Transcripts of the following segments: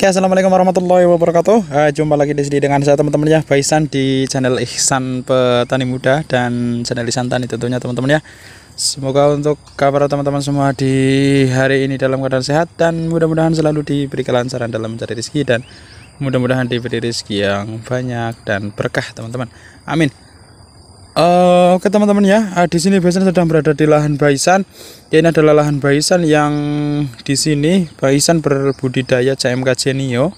Oke, assalamualaikum warahmatullahi wabarakatuh. Jumpa lagi di sini dengan saya teman-teman ya, Baisan di channel Ihsan Petani Muda dan channel Ihsan Tani tentunya teman-teman ya. Semoga untuk kabar teman-teman semua di hari ini dalam keadaan sehat dan mudah-mudahan selalu diberi kelancaran dalam mencari rezeki dan mudah-mudahan diberi rezeki yang banyak dan berkah teman-teman. Amin. Oke teman-teman ya, di sini Baisan sedang berada di lahan Baisan. Ini adalah lahan Baisan yang di sini Baisan berbudidaya CMK Genio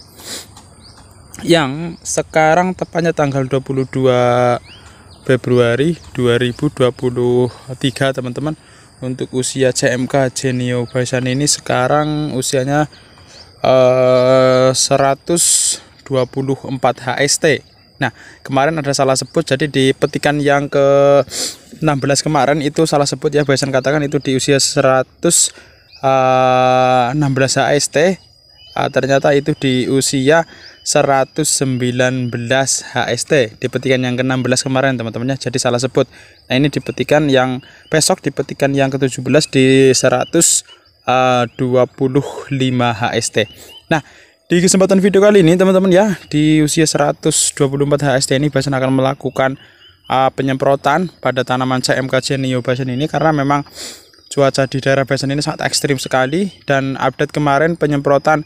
yang sekarang tepatnya tanggal 22 Februari 2023 teman-teman. Untuk usia CMK Genio Baisan ini sekarang usianya 124 HST. Nah, kemarin ada salah sebut, jadi di petikan yang ke-16 kemarin itu salah sebut ya, Baisan katakan itu di usia 116 HST, ternyata itu di usia 119 HST di petikan yang ke-16 kemarin teman-teman ya, jadi salah sebut. Nah, ini di petikan yang besok, di petikan yang ke-17 di 125 HST. Nah, di kesempatan video kali ini teman-teman ya, di usia 124 HST ini Baisan akan melakukan penyemprotan pada tanaman CMK Genio Baisan ini karena memang cuaca di daerah Baisan ini sangat ekstrim sekali. Dan update kemarin penyemprotan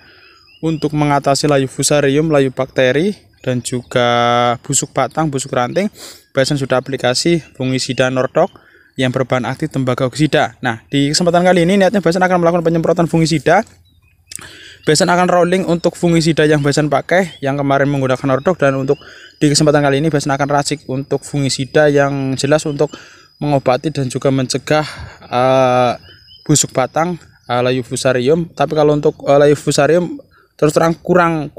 untuk mengatasi layu fusarium, layu bakteri dan juga busuk batang, busuk ranting, Baisan sudah aplikasi fungisida Nordok yang berbahan aktif tembaga oksida. Nah, di kesempatan kali ini niatnya Baisan akan melakukan penyemprotan fungisida. Baisan akan rolling untuk fungisida yang Baisan pakai yang kemarin menggunakan Nordok, dan untuk di kesempatan kali ini Baisan akan racik untuk fungisida yang jelas untuk mengobati dan juga mencegah busuk batang, layu fusarium. Tapi kalau untuk layu fusarium terus terang kurang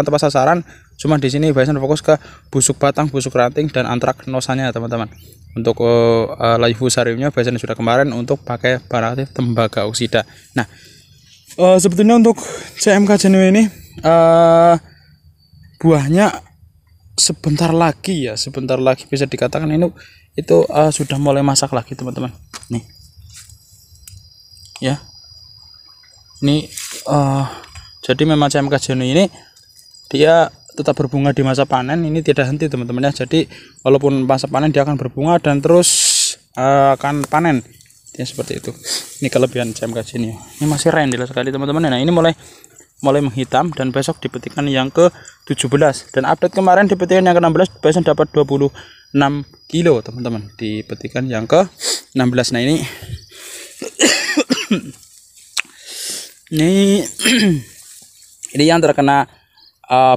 tepat sasaran. Cuma di sini Baisan fokus ke busuk batang, busuk ranting dan antraknosanya teman-teman. Untuk layu fusariumnya Baisan sudah kemarin untuk pakai bahan aktif tembaga oksida. Nah, sebetulnya untuk CMK Genio ini buahnya sebentar lagi bisa dikatakan itu sudah mulai masak lagi teman-teman. Nih ya, ini jadi memang CMK Genio ini dia tetap berbunga di masa panen, ini tidak henti teman-teman ya. Jadi walaupun masa panen dia akan berbunga dan terus akan panen ya, seperti itu. Ini kelebihan CMK Genio. Ini masih rendil sekali teman-teman. Nah, ini mulai menghitam dan besok di petikan yang ke-17. Dan update kemarin di petikan yang ke-16 Baisan dapat 26 kilo teman-teman di petikan yang ke-16. Nah, ini ini yang terkena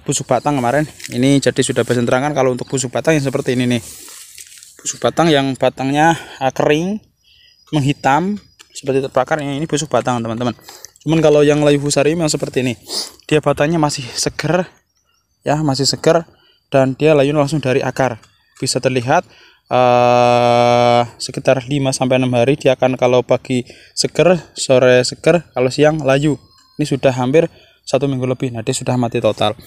busuk batang kemarin. Ini jadi sudah Baisan terangkan kalau untuk busuk batang yang seperti ini nih. Busuk batang yang batangnya kering, menghitam seperti terbakar, ini busuk batang teman-teman. Cuman kalau yang layu fusarium yang seperti ini, dia batangnya masih seger ya, masih seger, dan dia layu langsung dari akar. Bisa terlihat sekitar 5-6 hari dia akan, kalau pagi seger, sore seger, kalau siang layu. Ini sudah hampir 1 minggu lebih. Nah, dia sudah mati total.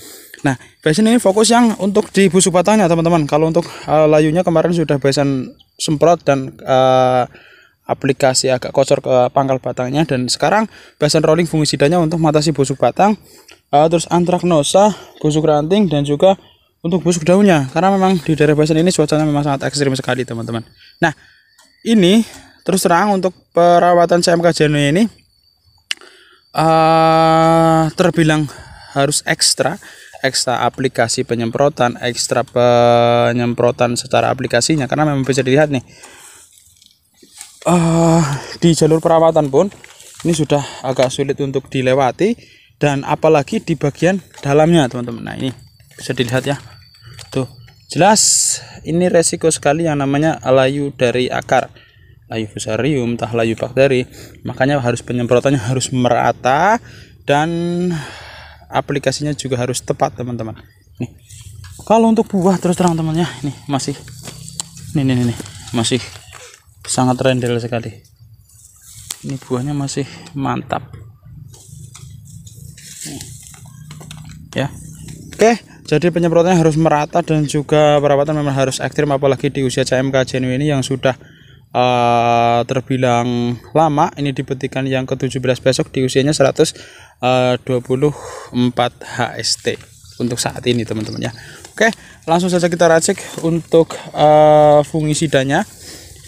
Nah, Baisan ini fokus yang untuk di busuk batangnya teman-teman. Kalau untuk layunya kemarin sudah Baisan semprot dan aplikasi agak kocor ke pangkal batangnya, dan sekarang Baisan rolling fungisidanya untuk mengatasi busuk batang, terus antraknosa, busuk ranting dan juga untuk busuk daunnya, karena memang di daerah Baisan ini cuacanya memang sangat ekstrim sekali teman-teman. Nah, ini terus terang untuk perawatan CMK Genio ini terbilang harus ekstra aplikasi penyemprotan, ekstra penyemprotan secara aplikasinya, karena memang bisa dilihat nih, di jalur perawatan pun ini sudah agak sulit untuk dilewati, dan apalagi di bagian dalamnya teman-teman. Nah, ini bisa dilihat ya, tuh jelas ini resiko sekali yang namanya layu dari akar, layu fusarium, entah layu bakteri. Makanya harus penyemprotannya harus merata dan aplikasinya juga harus tepat teman-teman. Nih, kalau untuk buah terus terang teman-teman ya, ini masih ini masih sangat rendel sekali. Ini buahnya masih mantap ya. Oke, jadi penyemprotannya harus merata dan juga perawatan memang harus ekstrim, apalagi di usia CMK Genio ini yang sudah terbilang lama. Ini dibetikan yang ke-17 besok di usianya 124 HST untuk saat ini teman-teman ya. Oke, langsung saja kita racik untuk fungisidanya.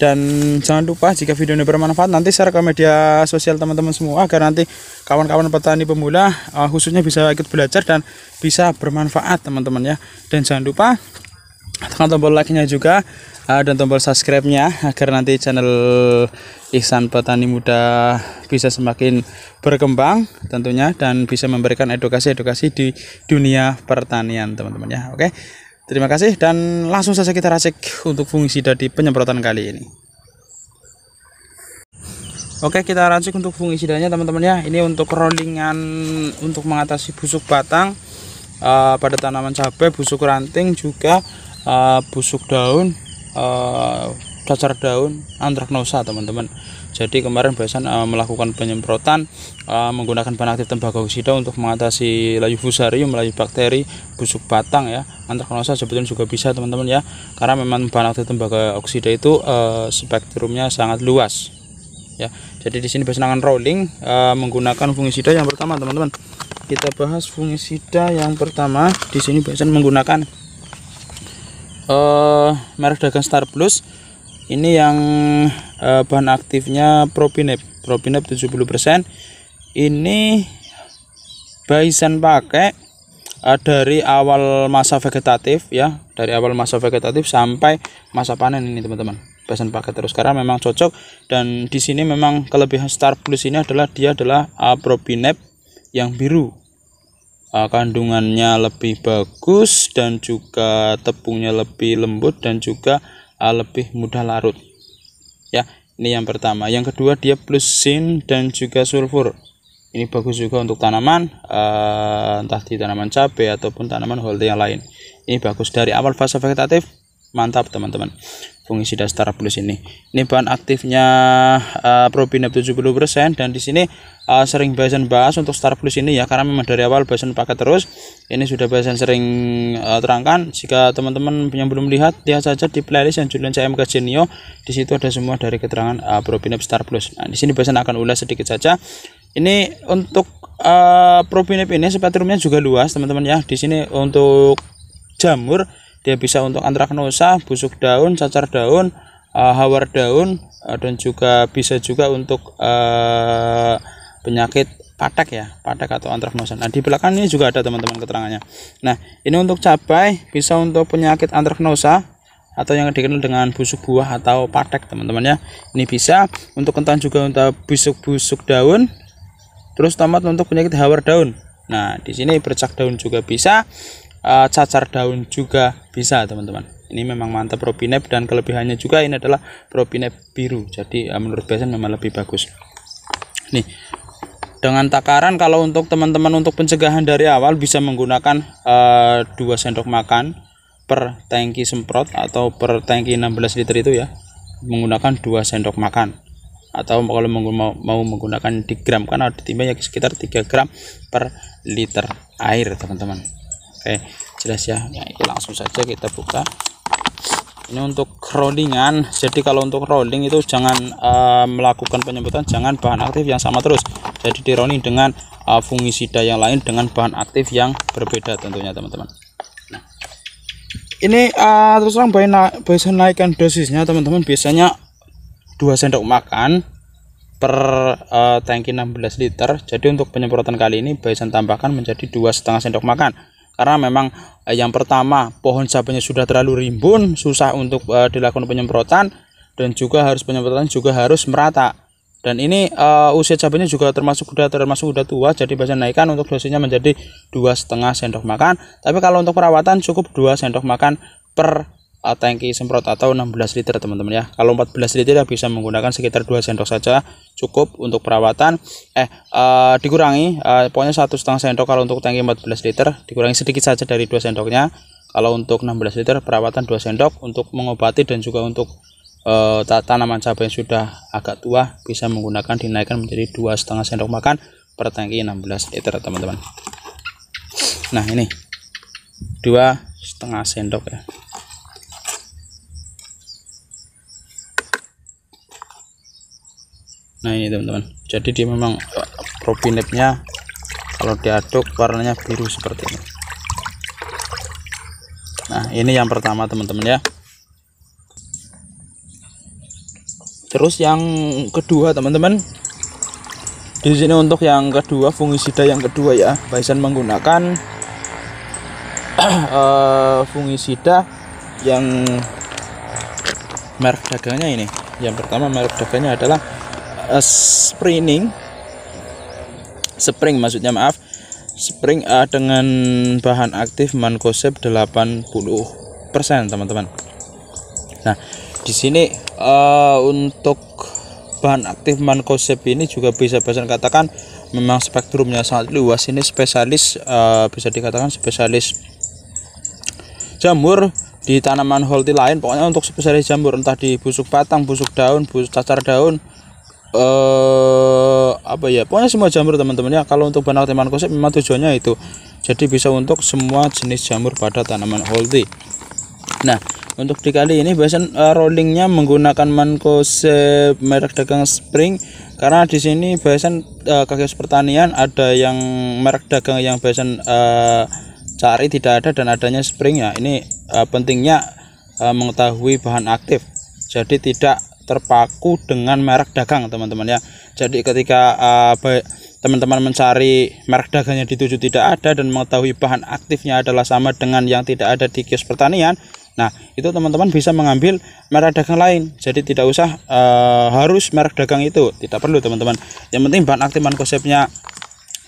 Dan jangan lupa jika video ini bermanfaat, nanti share ke media sosial teman-teman semua agar nanti kawan-kawan petani pemula khususnya bisa ikut belajar dan bisa bermanfaat teman-teman ya. Dan jangan lupa tekan tombol like-nya juga dan tombol subscribe-nya agar nanti channel Ihsan Petani Muda bisa semakin berkembang tentunya dan bisa memberikan edukasi-edukasi di dunia pertanian teman-teman ya. Oke. Terima kasih dan langsung saja kita racik untuk fungisida di penyemprotan kali ini. Oke, kita racik untuk fungisidanya teman-teman ya. Ini untuk rollingan untuk mengatasi busuk batang pada tanaman cabai, busuk ranting, juga busuk daun, cacar daun, antraknosa teman-teman. Jadi kemarin Besan melakukan penyemprotan menggunakan bahan aktif tembagoksida untuk mengatasi layu fusarium, layu bakteri, busuk batang ya. Antraknosa sebetulnya juga bisa teman-teman ya, karena memang bahan aktif tembagoksida itu spektrumnya sangat luas ya. Jadi di sini Besan akan rolling menggunakan fungisida yang pertama teman-teman. Kita bahas fungisida yang pertama. Di sini Besan menggunakan merek dagang Star Plus. Ini yang bahan aktifnya Propinep 70%. Ini Besan pakai dari awal masa vegetatif ya, dari awal masa vegetatif sampai masa panen ini teman-teman. Besan pakai terus karena memang cocok. Dan di sini memang kelebihan Star Plus ini adalah dia adalah Propinep yang biru. Kandungannya lebih bagus dan juga tepungnya lebih lembut dan juga lebih mudah larut ya. Ini yang pertama. Yang kedua, dia plus zinc dan juga sulfur. Ini bagus juga untuk tanaman entah di tanaman cabai ataupun tanaman holti yang lain. Ini bagus dari awal fase vegetatif. Mantap teman-teman fungisida Star Plus ini. Ini bahan aktifnya Propinep 70%. Dan di sini sering Besan bahas untuk Star Plus ini ya, karena memang dari awal Besan pakai terus. Ini sudah Besan sering terangkan. Jika teman-teman yang belum lihat saja di playlist yang judulnya CMK Genio. Di situ ada semua dari keterangan Propinep Star Plus. Nah, di sini Besan akan ulas sedikit saja. Ini untuk Propinep ini spektrumnya juga luas teman-teman ya. Di sini untuk jamur dia bisa untuk antraknosa, busuk daun, cacar daun, hawar daun, dan juga bisa juga untuk penyakit patek ya, patek atau antraknosa. Nah, di belakang ini juga ada teman-teman keterangannya. Nah, ini untuk cabai bisa untuk penyakit antraknosa atau yang dikenal dengan busuk buah atau patek teman-teman ya. Ini bisa untuk kentang juga untuk busuk-busuk daun. Terus tomat untuk penyakit hawar daun. Nah, di sini bercak daun juga bisa. Cacar daun juga bisa teman-teman. Ini memang mantap Propinep dan kelebihannya juga ini adalah Propinep biru. Jadi menurut Besan memang lebih bagus. Nih, dengan takaran kalau untuk teman-teman untuk pencegahan dari awal bisa menggunakan 2 sendok makan per tangki semprot atau per tangki 16 liter itu ya. Menggunakan 2 sendok makan. Atau kalau mau menggunakan di gram kan ada timnya sekitar 3 gram per liter air teman-teman. Oke, jelas ya. Ya, langsung saja kita buka. Ini untuk rollingan. Jadi kalau untuk rolling itu jangan melakukan penyemprotan, jangan bahan aktif yang sama terus. Jadi di rolling dengan fungisida yang lain dengan bahan aktif yang berbeda tentunya teman-teman. Nah, ini terus terang Besan naikkan dosisnya teman-teman. Biasanya 2 sendok makan per tangki 16 liter. Jadi untuk penyemprotan kali ini Besan tambahkan menjadi 2,5 sendok makan. Karena memang yang pertama pohon cabainya sudah terlalu rimbun, susah untuk dilakukan penyemprotan, dan juga harus penyemprotan juga harus merata. Dan ini usia cabainya juga termasuk udah tua, jadi Besan naikkan untuk dosisnya menjadi 2,5 sendok makan. Tapi kalau untuk perawatan cukup 2 sendok makan per tangki semprot atau 16 liter teman-teman ya. Kalau 14 liter ya bisa menggunakan sekitar 2 sendok saja cukup untuk perawatan. Dikurangi pokoknya 1,5 sendok kalau untuk tangki 14 liter, dikurangi sedikit saja dari 2 sendoknya. Kalau untuk 16 liter perawatan 2 sendok untuk mengobati, dan juga untuk tanaman cabai yang sudah agak tua bisa menggunakan dinaikkan menjadi 2,5 sendok makan per tangki 16 liter teman-teman. Nah, ini 2,5 sendok ya. Nah ini teman-teman, jadi dia memang propinepnya kalau diaduk warnanya biru seperti ini. Nah ini yang pertama teman-teman ya. Terus yang kedua teman-teman, di sini untuk yang kedua, fungisida yang kedua ya, Bison menggunakan fungisida yang merek dagangnya ini. Yang pertama merek dagangnya adalah Spring maksudnya, maaf, Spring dengan bahan aktif mancozeb 80% teman-teman. Nah di sini untuk bahan aktif mancozeb ini juga bisa katakan memang spektrumnya sangat luas. Ini spesialis, bisa dikatakan spesialis jamur di tanaman holti lain. Pokoknya untuk spesialis jamur, entah di busuk batang, busuk daun, busuk cacar daun, pokoknya semua jamur teman-teman ya. Kalau untuk bahan aktif mancozeb memang tujuannya itu, jadi bisa untuk semua jenis jamur pada tanaman holti. Nah untuk di kali ini Bison rollingnya menggunakan mancozeb merek dagang Spring, karena di sini Bison Kakek Pertanian ada yang merek dagang yang Bison cari tidak ada, dan adanya Spring ya. Ini pentingnya mengetahui bahan aktif, jadi tidak terpaku dengan merek dagang teman-teman ya. Jadi ketika teman-teman mencari merek dagangnya dituju tidak ada dan mengetahui bahan aktifnya adalah sama dengan yang tidak ada di kios pertanian, nah itu teman-teman bisa mengambil merek dagang lain. Jadi tidak usah harus merek dagang itu, tidak perlu teman-teman. Yang penting bahan aktif mancozebnya,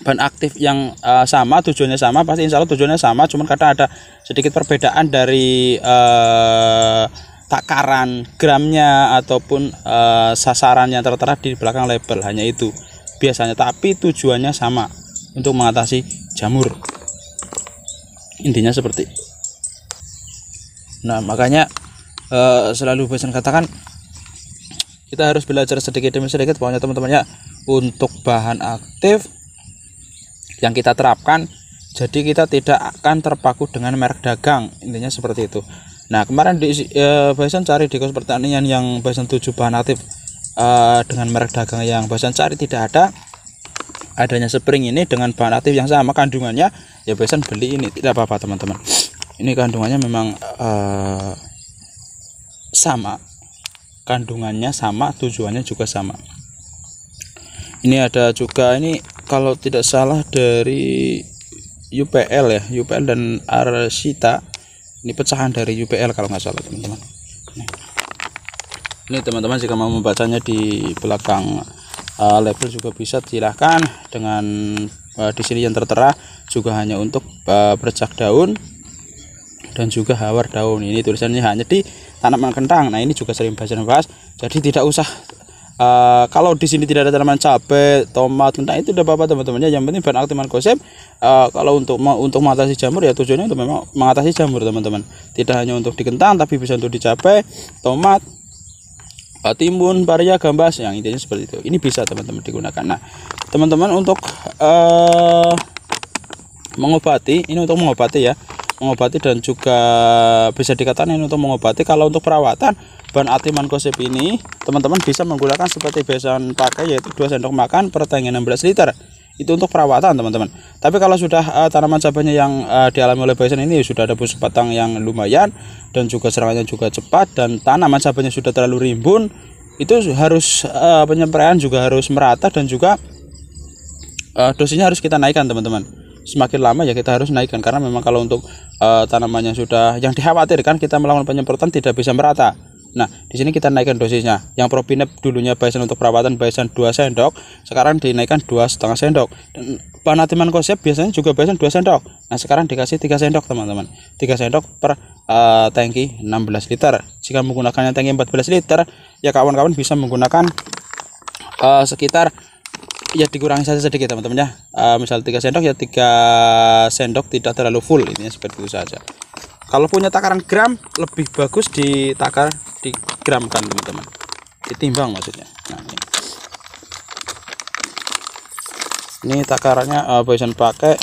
bahan aktif yang sama, tujuannya sama, pasti insya Allah tujuannya sama. Cuman kadang ada sedikit perbedaan dari takaran gramnya ataupun sasaran yang tertera di belakang label, hanya itu biasanya, tapi tujuannya sama, untuk mengatasi jamur, intinya seperti. Nah makanya selalu Bison katakan kita harus belajar sedikit demi sedikit. Pokoknya teman-teman ya, untuk bahan aktif yang kita terapkan, jadi kita tidak akan terpaku dengan merek dagang, intinya seperti itu. Nah kemarin di Bison cari di kios pertanian yang Bison 7 bahan aktif dengan merek dagang yang Bison cari tidak ada, adanya Spring ini dengan bahan aktif yang sama kandungannya, ya Bison beli ini, tidak apa-apa teman-teman. Ini kandungannya memang sama, kandungannya sama, tujuannya juga sama. Ini ada juga, ini kalau tidak salah dari UPL ya, UPL dan Arsita. Ini pecahan dari UPL kalau nggak salah teman-teman. Ini teman-teman jika mau membacanya di belakang label juga bisa, silahkan. Dengan di sini yang tertera juga hanya untuk bercak daun dan juga hawar daun. Ini tulisannya hanya di tanaman kentang. Nah ini juga sering bahas, jadi tidak usah kalau di sini tidak ada tanaman cabai, tomat, kentang, itu udah apa-apa teman-teman. Yang penting bahan aktif mancozeb kalau untuk mengatasi jamur ya, tujuannya untuk memang mengatasi jamur teman-teman. Tidak hanya untuk di kentang, tapi bisa untuk di cabai, tomat, timun, paria, gambas, yang intinya seperti itu. Ini bisa teman-teman digunakan. Nah teman-teman untuk mengobati, ini untuk mengobati ya, mengobati dan juga bisa dikatakan ini untuk mengobati. Kalau untuk perawatan bahan aktif mancozeb ini teman-teman bisa menggunakan seperti Bison pakai, yaitu 2 sendok makan per tank 16 liter. Itu untuk perawatan teman-teman. Tapi kalau sudah tanaman cabainya yang dialami oleh Bison ini sudah ada busuk batang yang lumayan dan juga serangannya juga cepat, dan tanaman cabainya sudah terlalu rimbun, itu harus penyampaian juga harus merata, dan juga dosisnya harus kita naikkan teman-teman. Semakin lama ya kita harus naikkan, karena memang kalau untuk tanamannya sudah yang dikhawatirkan kita melakukan penyemprotan tidak bisa merata. Nah di sini kita naikkan dosisnya. Yang propinep dulunya Bison untuk perawatan Bison 2 sendok, sekarang dinaikkan 2,5 sendok. Dan bahan aktif mancozeb biasanya juga Bison 2 sendok. Nah sekarang dikasih 3 sendok teman-teman, 3 sendok per tangki 16 liter. Jika menggunakannya tangki 14 liter ya kawan-kawan bisa menggunakan sekitar, ya dikurangi saja sedikit teman-teman ya, misal 3 sendok ya 3 sendok, tidak terlalu full, ini seperti itu saja. Kalau punya takaran gram lebih bagus ditakar, digramkan teman-teman, ditimbang maksudnya. Nah ini takarannya Bison pakai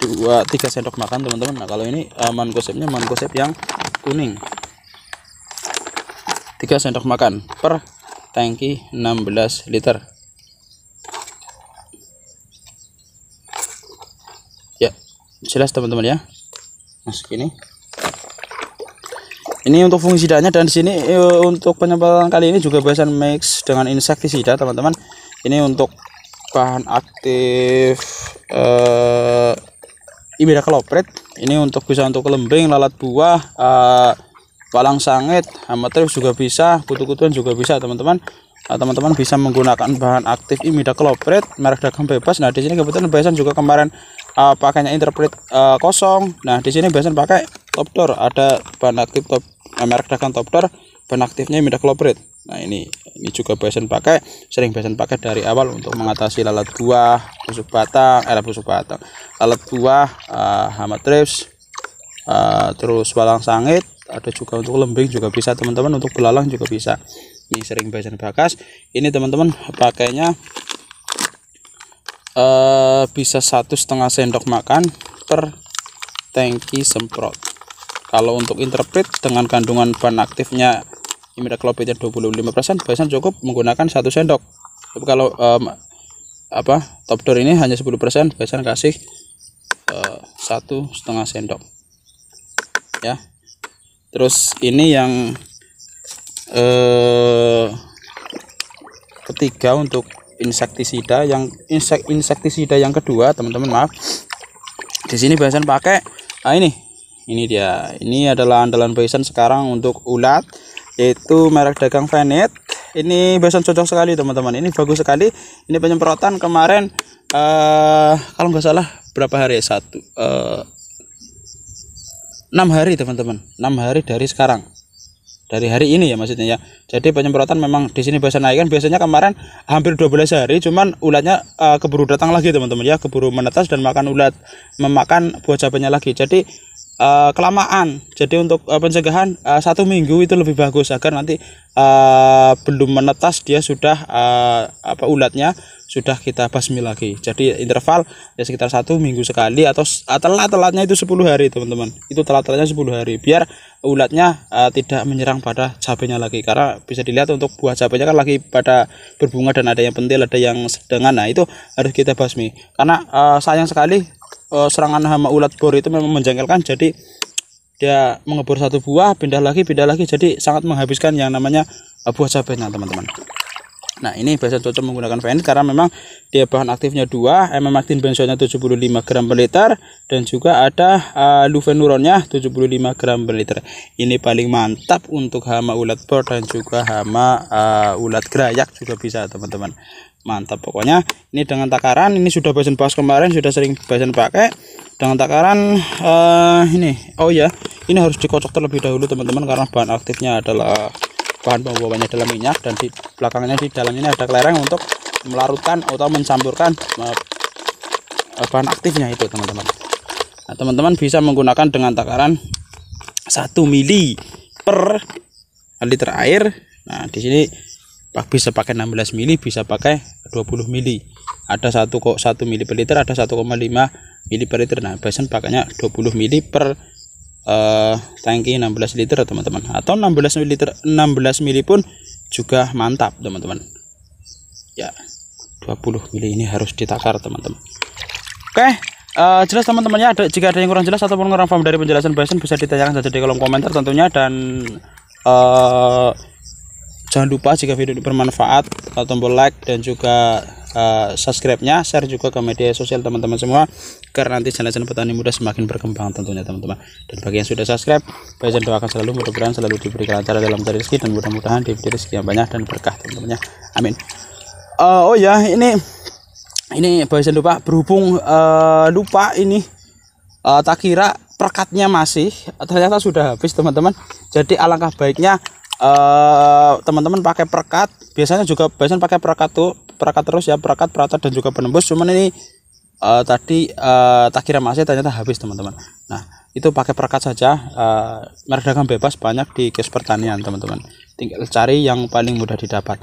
3 sendok makan teman-teman. Nah kalau ini mancozebnya mancozeb yang kuning, 3 sendok makan per tangki 16 liter. Ya, jelas teman-teman ya. Masuk ini untuk fungisidanya, dan di sini untuk penyemprotan kali ini juga bahasan mix dengan insektisida teman-teman. Ini untuk bahan aktif imidacloprid. Ini untuk bisa untuk kelembing, lalat buah, walang sangit, hama thrips juga bisa, kutu-kutuan juga bisa teman-teman. Teman-teman bisa menggunakan bahan aktif imidacloprid merek dagang bebas. Nah di sini kebetulan bahasan juga kemarin pakainya Interpret kosong. Nah di sini bahasan pakai Top Door, ada bahan aktif merek dagang Top Door, bahan aktifnya imidacloprid. Nah ini juga bahasan sering bahasan pakai dari awal untuk mengatasi lalat buah, busuk batang, lalat buah, hama thrips, terus walang sangit, ada juga untuk lembing juga bisa teman-teman, untuk belalang juga bisa. Ini sering bahasan bakas. Ini teman-teman pakainya bisa 1,5 sendok makan per tangki semprot. Kalau untuk Interpret dengan kandungan bahan aktifnya imidaclopridnya 25%, bahasan cukup menggunakan 1 sendok. Tapi kalau Top Door ini hanya 10%, bahasan kasih 1,5 sendok ya. Terus ini yang ketiga untuk insektisida, insektisida yang kedua teman-teman, maaf. Di sini bahasan pakai ini dia. Ini adalah andalan bahasan sekarang untuk ulat, yaitu merek dagang Venet. Ini bahasan cocok sekali teman-teman. Ini bagus sekali. Ini penyemprotan kemarin kalau nggak salah berapa hari ya? 6 hari teman-teman. 6 hari dari sekarang. Dari hari ini ya maksudnya ya. Jadi penyemprotan memang di sini bahasan naik kan, biasanya kemarin hampir 12 hari, cuman ulatnya keburu datang lagi teman-teman ya, keburu menetas dan memakan buah cabenya lagi. Jadi kelamaan. Jadi untuk pencegahan 1 minggu itu lebih bagus, agar nanti belum menetas dia sudah ulatnya sudah kita basmi lagi. Jadi interval ya sekitar 1 minggu sekali, atau telat-telatnya itu 10 hari teman-teman. Itu telat-telatnya 10 hari biar ulatnya tidak menyerang pada cabenya lagi. Karena bisa dilihat untuk buah cabenya kan lagi pada berbunga dan ada yang pentil, ada yang sedengan. Nah itu harus kita basmi, karena sayang sekali serangan hama ulat bor itu memang menjengkelkan. Jadi dia mengebor 1 buah, pindah lagi, jadi sangat menghabiskan yang namanya buah cabenya teman-teman. Nah ini bahasan cocok menggunakan Venet karena memang dia bahan aktifnya 2, emamectin-benzoatnya 75 gram per liter, dan juga ada lufenuronnya 75 gram per liter. Ini paling mantap untuk hama ulat bor dan juga hama ulat gerayak juga bisa teman-teman. Mantap pokoknya. Ini dengan takaran, ini sudah bahasan bahas kemarin, sudah sering bahasan pakai dengan takaran ini harus dikocok terlebih dahulu teman-teman, karena bahan aktifnya adalah bahan pembawanya adalah minyak, dan di belakangnya di dalamnya ini ada kelereng untuk melarutkan atau mencampurkan bahan aktifnya itu teman-teman. Nah teman-teman bisa menggunakan dengan takaran 1 mili per liter air. Nah di sini bisa pakai 16 mili, bisa pakai 20 mili. Ada 1 mili per liter, ada 1,5 mili per liter. Nah bahasan pakainya 20 mili per tangki 16 liter teman-teman, atau 16 mili pun juga mantap teman-teman ya. 20 mili ini harus ditakar teman-teman. Oke, jelas teman-teman ya. Jika ada yang kurang jelas ataupun kurang paham dari penjelasan bahasan, bisa ditanyakan saja di kolom komentar tentunya. Dan jangan lupa jika video ini bermanfaat, tombol like dan juga subscribe-nya, share juga ke media sosial teman-teman semua, agar nanti channel-channel petani muda semakin berkembang tentunya teman-teman. Dan bagi yang sudah subscribe, bahasan doakan selalu, mudah-mudahan selalu diberi kelancaran dalam mencari rezeki, dan mudah-mudahan diberi rezeki yang banyak dan berkah teman-teman ya. Amin. Oh ya, ini bahasan lupa, berhubung lupa ini tak kira perekatnya masih, ternyata sudah habis teman-teman. Jadi alangkah baiknya teman-teman pakai perekat. Biasanya juga bahasan pakai perekat terus ya, perekat, peratat dan juga penembus. Cuman ini tadi tak kira masih, ternyata habis teman-teman. Nah itu pakai perekat saja, merek dagang bebas banyak di kios pertanian teman-teman, tinggal cari yang paling mudah didapat.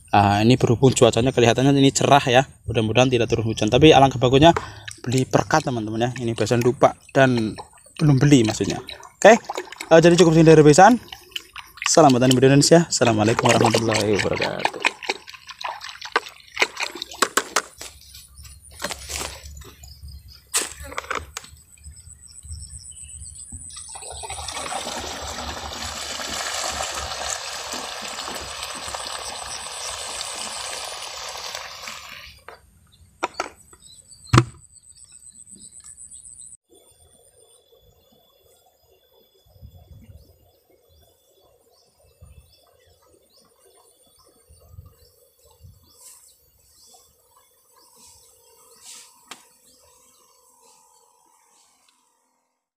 Ini berhubung cuacanya kelihatannya ini cerah ya, mudah-mudahan tidak turun hujan, tapi alangkah bagusnya beli perekat teman-teman ya. Ini bahasan lupa dan belum beli maksudnya. Oke, jadi cukup sekian dari bahasan. Salam petani muda Indonesia. Assalamualaikum warahmatullahi wabarakatuh.